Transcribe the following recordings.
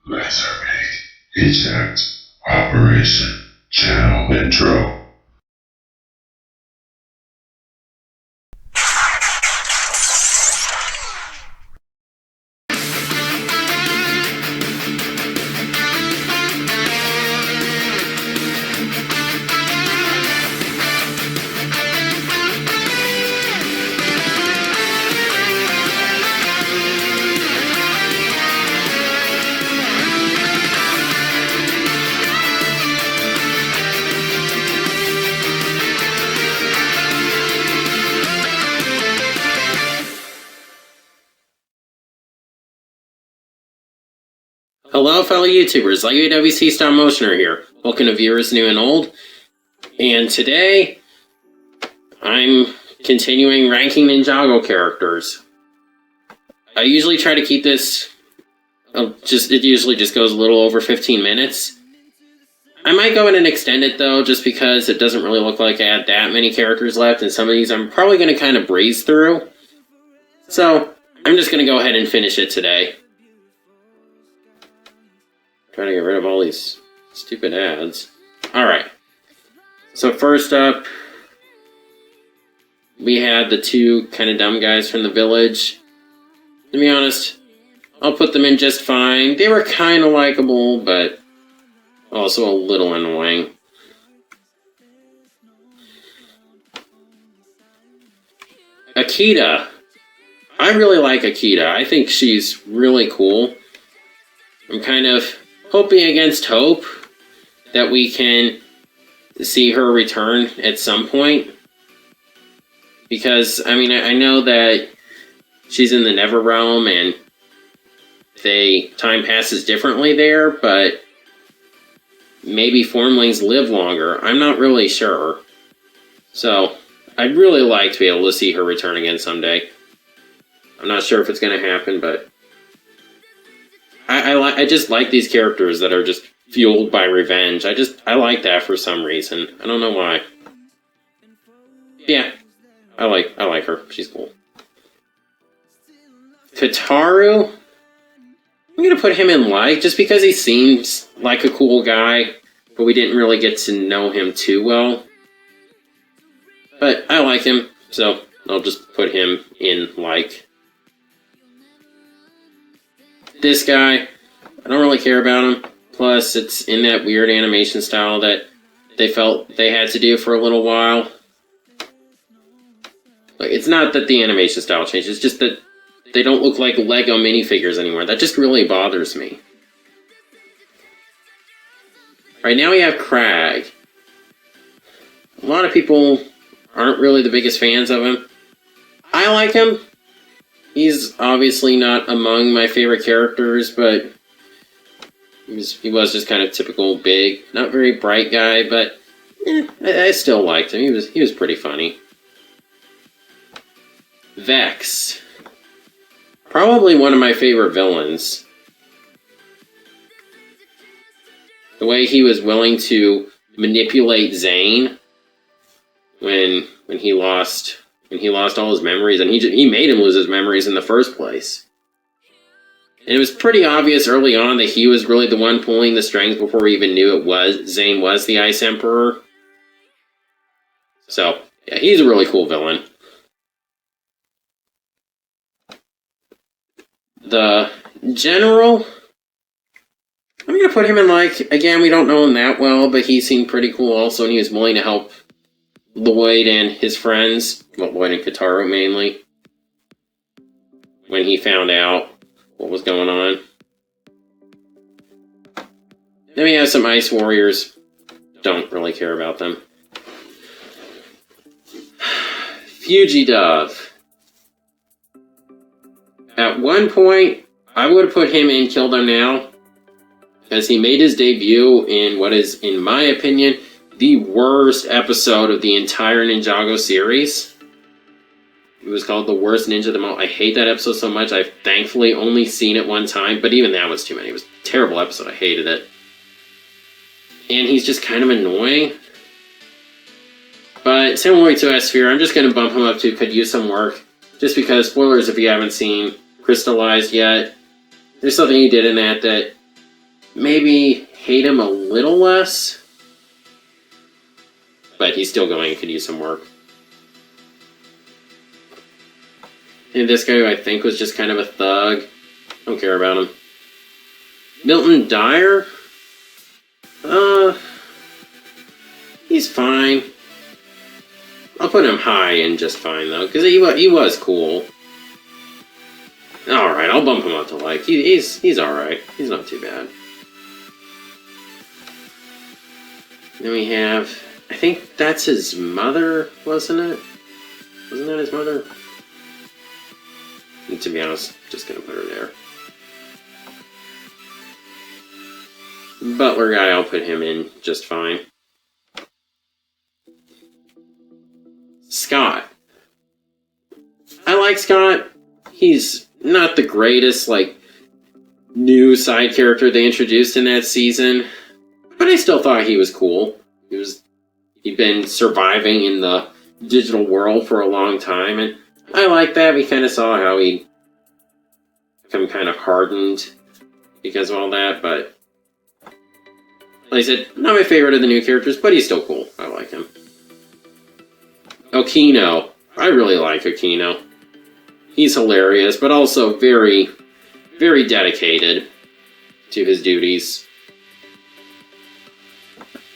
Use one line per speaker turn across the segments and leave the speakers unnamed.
Lasermate. Eject. Operation. Channel intro.
Hello fellow YouTubers, like UWC Stop Motioner here. Welcome to viewers new and old. And today, I'm continuing ranking Ninjago characters. I usually try to keep this, it usually just goes a little over 15 minutes. I might go in and extend it though, just because it doesn't really look like I had that many characters left, and some of these I'm probably going to kind of breeze through. So, I'm just going to go ahead and finish it today. Trying to get rid of all these stupid ads. Alright. So first up, we had the two kind of dumb guys from the village. To be honest, I'll put them in just fine. They were kind of likable, but also a little annoying. Akita. I really like Akita. I think she's really cool. I'm kind of hoping against hope that we can see her return at some point. Because, I mean, I know that she's in the Never Realm and time passes differently there, but maybe Formlings live longer. I'm not really sure. So, I'd really like to be able to see her return again someday. I'm not sure if it's going to happen, but I just like these characters that are just fueled by revenge. I like that for some reason. I don't know why. Yeah, I like her. She's cool. Kataru, I'm gonna put him in like, just because he seems like a cool guy, but we didn't really get to know him too well. But I like him, so I'll just put him in like. This guy, I don't really care about him. Plus, it's in that weird animation style that they felt they had to do for a little while. Like, it's not that the animation style changed, it's just that they don't look like Lego minifigures anymore. That just really bothers me. Alright, now we have Crag. A lot of people aren't really the biggest fans of him. I like him. He's obviously not among my favorite characters, but he was just kind of typical big, not very bright guy, but I still liked him. He was pretty funny. Vex. Probably one of my favorite villains. The way he was willing to manipulate Zane when he lost all his memories, and he made him lose his memories in the first place. And it was pretty obvious early on that he was really the one pulling the strings before we even knew Zane was the Ice Emperor. So, yeah, he's a really cool villain. The General, I'm gonna put him in like, again, we don't know him that well, but he seemed pretty cool also, and he was willing to help Lloyd and his friends, well, Lloyd and Kataru mainly, when he found out what was going on. Then we have some Ice Warriors. Don't really care about them. Fugidove. At one point, I would have put him in Kill Them Now, as he made his debut in what is, in my opinion, the worst episode of the entire Ninjago series. It was called The Worst Ninja of Them All. I hate that episode so much. I've thankfully only seen it one time, but even that was too many. It was a terrible episode. I hated it. And he's just kind of annoying. But similarly to S-Sphere, I'm just going to bump him up to could use some work. Just because, spoilers if you haven't seen Crystallized yet, there's something he did in that maybe hate him a little less. But he's still going and could use some work. And this guy who I think was just kind of a thug. Don't care about him. Milton Dyer? He's fine. I'll put him high and just fine, though, because he was cool. Alright, I'll bump him up to like. He's alright. He's not too bad. Then we have... I think that's his mother, wasn't it? Wasn't that his mother? And to be honest, just gonna put her there. Butler guy, I'll put him in just fine. Scott. I like Scott. He's not the greatest, like, new side character they introduced in that season. But I still thought he was cool. He'd been surviving in the digital world for a long time, and I like that. We kind of saw how he become kind of hardened because of all that, but like I said, not my favorite of the new characters, but he's still cool. I like him. Okino. I really like Okino. He's hilarious, but also very, very dedicated to his duties.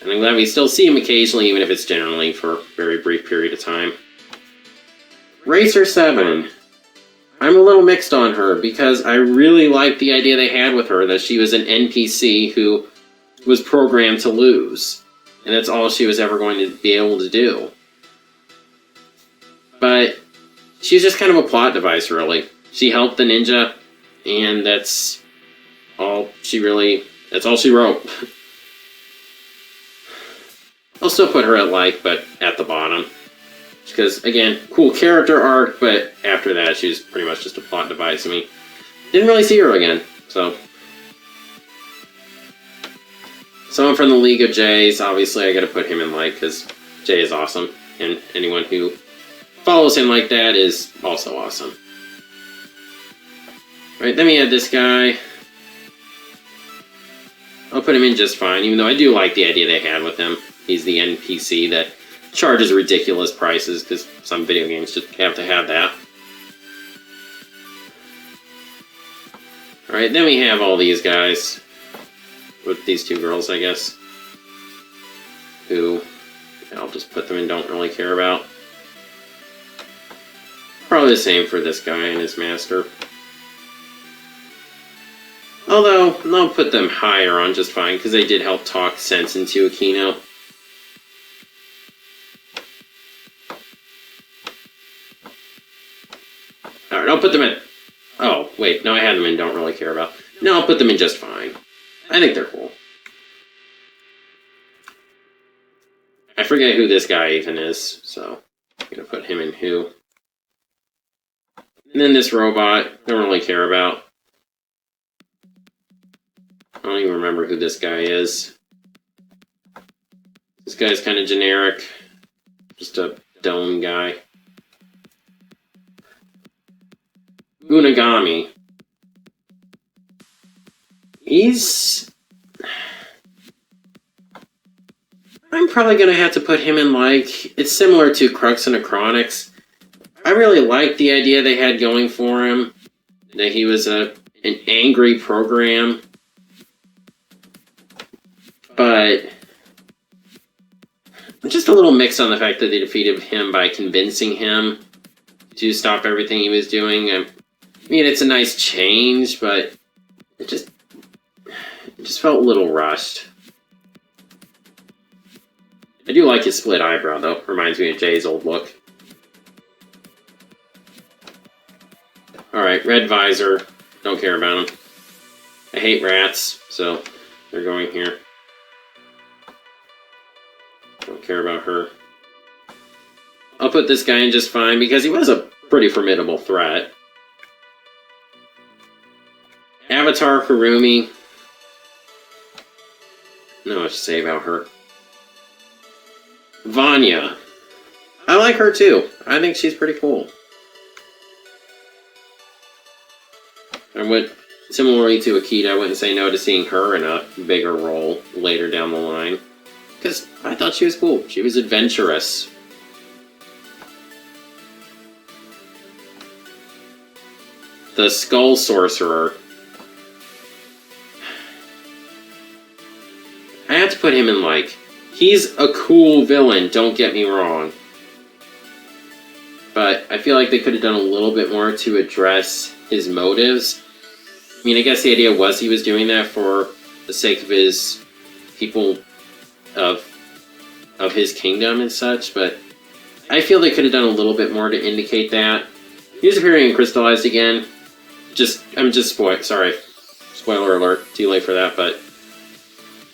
And I'm glad we still see him occasionally, even if it's generally for a very brief period of time. Racer 7. I'm a little mixed on her, because I really liked the idea they had with her, that she was an NPC who was programmed to lose. And that's all she was ever going to be able to do. But she was just kind of a plot device, really. She helped the ninja, and that's all she wrote. I'll still put her at like, but at the bottom. Because, again, cool character arc, but after that, she was pretty much just a plot device. I mean, didn't really see her again, so. Someone from the League of Jays, obviously I gotta put him in like, because Jay is awesome. And anyone who follows him like that is also awesome. Alright, then we have this guy. I'll put him in just fine, even though I do like the idea they had with him. He's the NPC that charges ridiculous prices, because some video games just have to have that. Alright, then we have all these guys. With these two girls, I guess. Who I'll just put them in don't really care about. Probably the same for this guy and his master. Although, I'll put them higher on just fine, because they did help talk sense into Okino. Alright, I'll put them in... Oh, wait, no, I had them in don't really care about. No, I'll put them in just fine. I think they're cool. I forget who this guy even is, so I'm gonna put him in who. And then this robot, don't really care about. I don't even remember who this guy is. This guy's kind of generic. Just a dome guy. Unagami. I'm probably going to have to put him in like... It's similar to Crux and Acronics. I really like the idea they had going for him. That he was an angry program. But... I'm just a little mixed on the fact that they defeated him by convincing him to stop everything he was doing. I mean, it's a nice change, but it just felt a little rushed. I do like his split eyebrow, though. Reminds me of Jay's old look. Alright, red visor. Don't care about him. I hate rats, so they're going here. Don't care about her. I'll put this guy in just fine, because he was a pretty formidable threat. Avatar Harumi. No much to say about her. Vanya. I like her too. I think she's pretty cool. I would Similarly to Akita, I wouldn't say no to seeing her in a bigger role later down the line. Because I thought she was cool. She was adventurous. The Skull Sorcerer. I have to put him in, like, he's a cool villain, don't get me wrong. But I feel like they could have done a little bit more to address his motives. I mean, I guess the idea was he was doing that for the sake of his people of his kingdom and such, but I feel they could have done a little bit more to indicate that. He was appearing in Crystallized again. Sorry. Spoiler alert, too late for that, but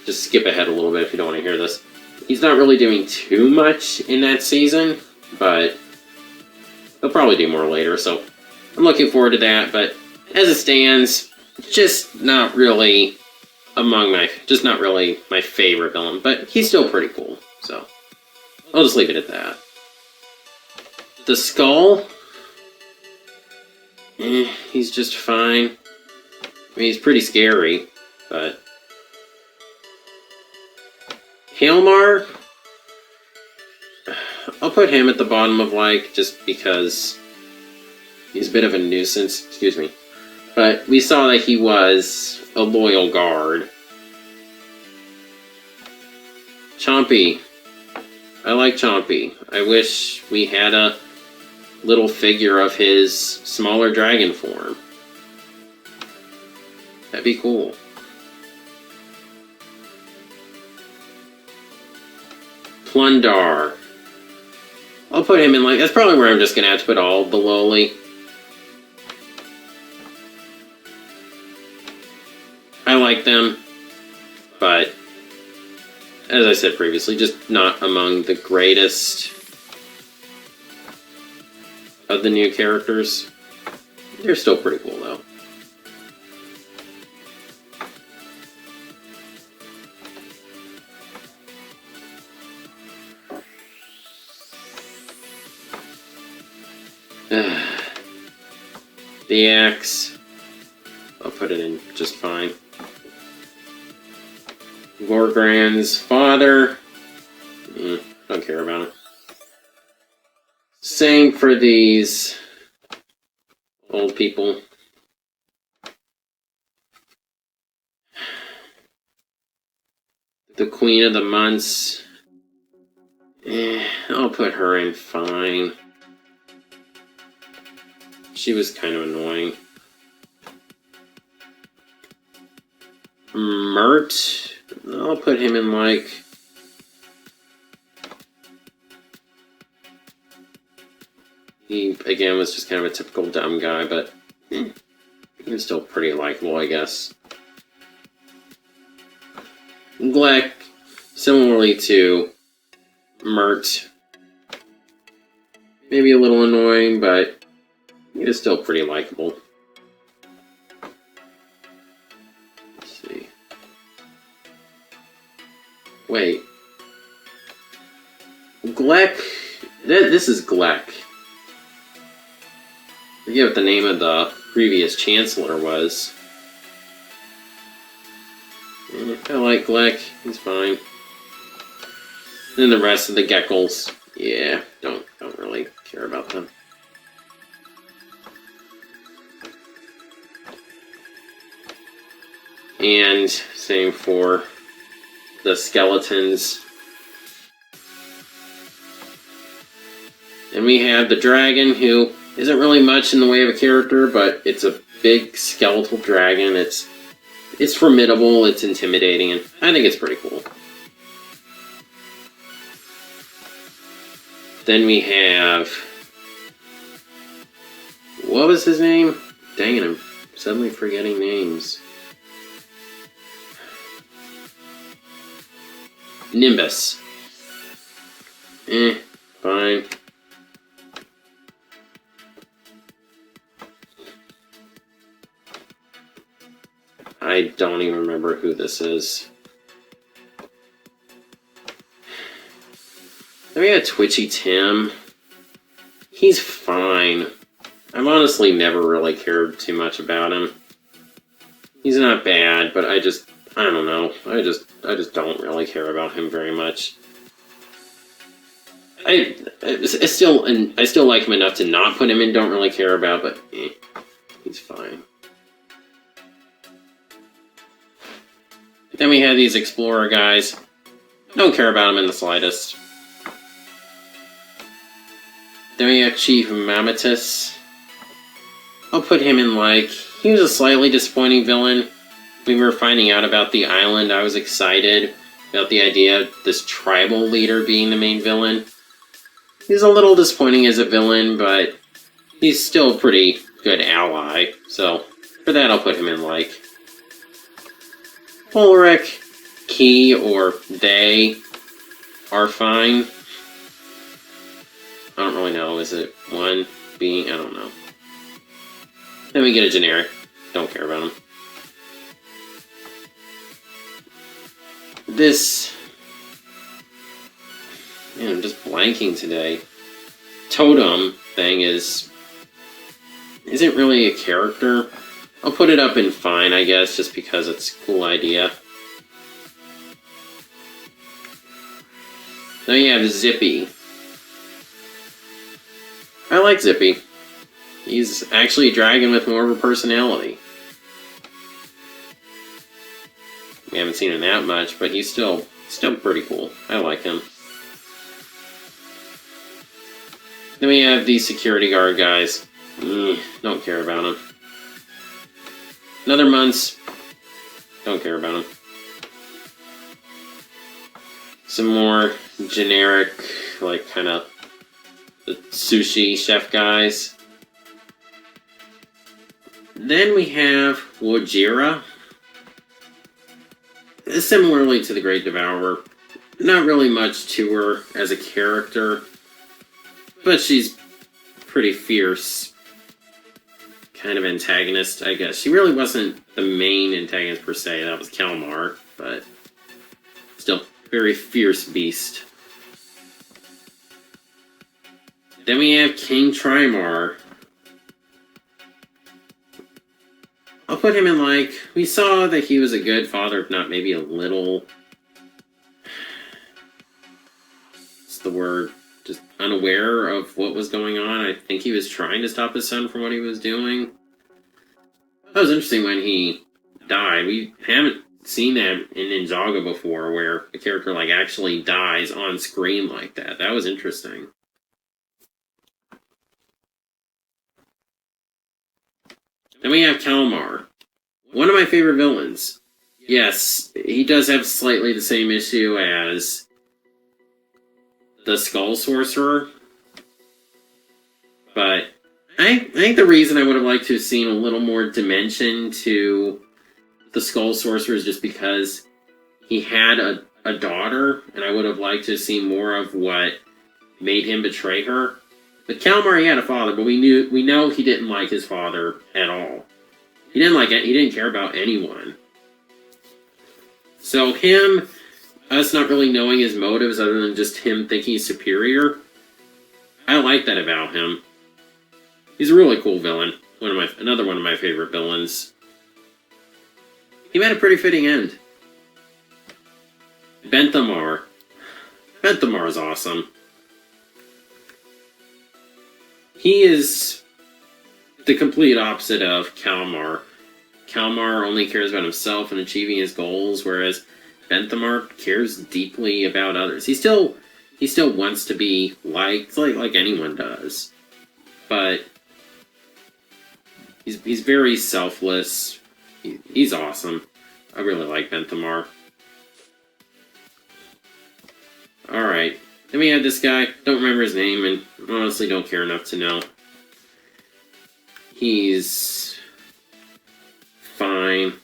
just skip ahead a little bit if you don't want to hear this. He's not really doing too much in that season, but he'll probably do more later, so I'm looking forward to that, but as it stands, just not really my favorite villain, but he's still pretty cool, so I'll just leave it at that. The Skull, he's just fine. I mean, he's pretty scary, but Hailmar, I'll put him at the bottom of like, just because he's a bit of a nuisance, excuse me. But we saw that he was a loyal guard. Chompy. I like Chompy. I wish we had a little figure of his smaller dragon form. That'd be cool. Plundar. I'll put him in like, that's probably where I'm just gonna have to put all the lowly. I like them, but as I said previously, just not among the greatest of the new characters. They're still pretty cool though. The axe, I'll put it in just fine. Gorgran's father, don't care about him. Same for these old people. The Queen of the Months, I'll put her in fine. She was kind of annoying. Mert, I'll put him in like... He, again, was just kind of a typical dumb guy, but he was still pretty likable, I guess. Gleck, similarly to Mert, maybe a little annoying, but he was still pretty likable. Let's see. Wait. Gleck? This is Gleck. I forget what the name of the previous Chancellor was. I like Gleck. He's fine. Then the rest of the Geckles, yeah, don't really care about them. And same for the skeletons. And we have the dragon, who isn't really much in the way of a character, but it's a big skeletal dragon. It's formidable, it's intimidating, and I think it's pretty cool. Then we have... What was his name? Dang it, I'm suddenly forgetting names. Nimbus. Fine. I don't even remember who this is. Then we got Twitchy Tim. He's fine. I've honestly never really cared too much about him. He's not bad, but I don't know. I just don't really care about him very much. I still like him enough to not put him in. Don't really care about, but he's fine. Then we have these explorer guys. Don't care about him in the slightest. Then we have Chief Mammatus. I'll put him in like, he was a slightly disappointing villain. When we were finding out about the island, I was excited about the idea of this tribal leader being the main villain. He's a little disappointing as a villain, but he's still a pretty good ally. So, for that I'll put him in like. Ulrich, he, or they are fine. I don't really know. Is it one being? I don't know. Then we get a generic. Don't care about him. This... Man, I'm just blanking today. Totem thing isn't really a character. I'll put it up in fine, I guess, just because it's a cool idea. Then you have Zippy. I like Zippy. He's actually a dragon with more of a personality. We haven't seen him that much, but he's still pretty cool. I like him. Then we have these security guard guys. Don't care about them. Another months. Don't care about them. Some more generic, like, kind of the sushi chef guys. Then we have Wojira. Similarly to the Great Devourer, not really much to her as a character, but she's pretty fierce kind of antagonist, I guess. She really wasn't the main antagonist per se, that was Kalmar, but still, very fierce beast. Then we have King Trimar. I'll put him in like, we saw that he was a good father, if not maybe a little, what's the word, just unaware of what was going on. I think he was trying to stop his son from what he was doing. That was interesting when he died. We haven't seen that in Ninjago before, where a character like actually dies on screen like that. That was interesting. Then we have Kalmar. One of my favorite villains. Yes, he does have slightly the same issue as the Skull Sorcerer. But I think the reason I would have liked to have seen a little more dimension to the Skull Sorcerer is just because he had a daughter, and I would have liked to have seen more of what made him betray her. But Kalmar, he had a father, but we know he didn't like his father at all. He didn't like it. He didn't care about anyone. So him, us not really knowing his motives other than just him thinking he's superior, I like that about him. He's a really cool villain. Another one of my favorite villains. He had a pretty fitting end. Benthamar. Benthamar is awesome. He is the complete opposite of Kalmar. Kalmar only cares about himself and achieving his goals, whereas Benthamar cares deeply about others. He still wants to be liked, like anyone does, but he's very selfless. He's awesome. I really like Benthamar. All right. Then we have this guy. Don't remember his name, and honestly don't care enough to know. He's fine.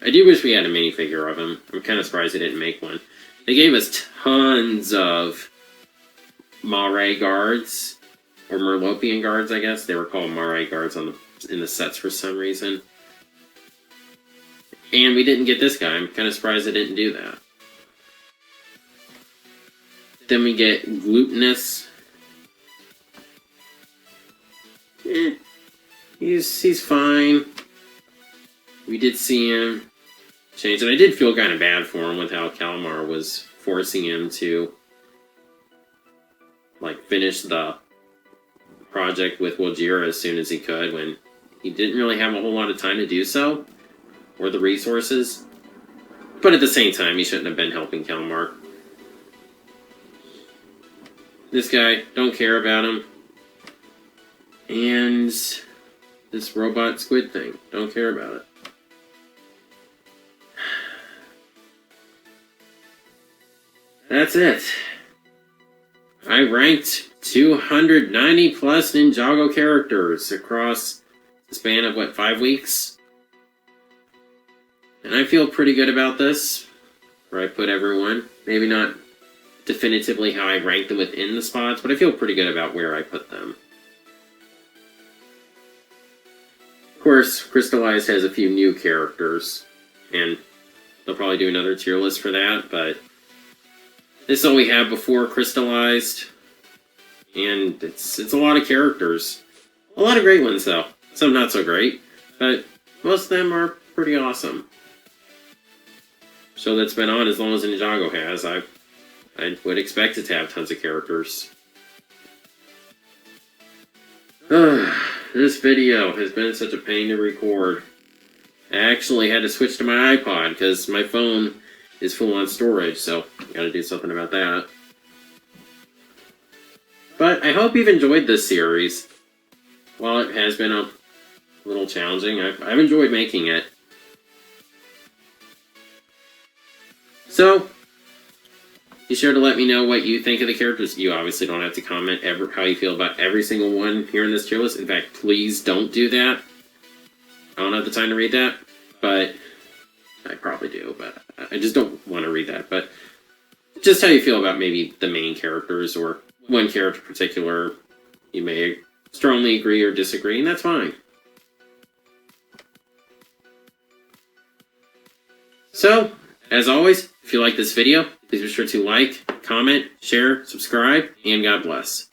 I do wish we had a minifigure of him. I'm kind of surprised they didn't make one. They gave us tons of Mare guards, or Merlopian guards, I guess. They were called Mare guards in the sets for some reason. And we didn't get this guy. I'm kind of surprised they didn't do that. Then we get Glutinous. he's fine. We did see him change, and I did feel kind of bad for him with how Kalmar was forcing him to like finish the project with Wojira as soon as he could when he didn't really have a whole lot of time to do so, or the resources. But at the same time, he shouldn't have been helping Kalmar. This guy, don't care about him. And this robot squid thing, don't care about it. That's it. I ranked 290 plus Ninjago characters across the span of, what, 5 weeks? And I feel pretty good about this, where I put everyone. Maybe not definitively how I ranked them within the spots, but I feel pretty good about where I put them. Of course, Crystallized has a few new characters, and they'll probably do another tier list for that, but this is all we have before Crystallized, and it's a lot of characters. A lot of great ones, though. Some not so great, but most of them are pretty awesome. Show that's been on as long as Ninjago has, I would expect it to have tons of characters. This video has been such a pain to record. I actually had to switch to my iPod because my phone is full on storage, so I gotta do something about that. But I hope you've enjoyed this series. While it has been a little challenging, I've enjoyed making it. So, be sure to let me know what you think of the characters. You obviously don't have to comment how you feel about every single one here in this tier list. In fact, please don't do that. I don't have the time to read that, but I probably do, but I just don't want to read that. But just how you feel about maybe the main characters or one character in particular. You may strongly agree or disagree, and that's fine. So, as always, if you like this video, please be sure to like, comment, share, subscribe, and God bless.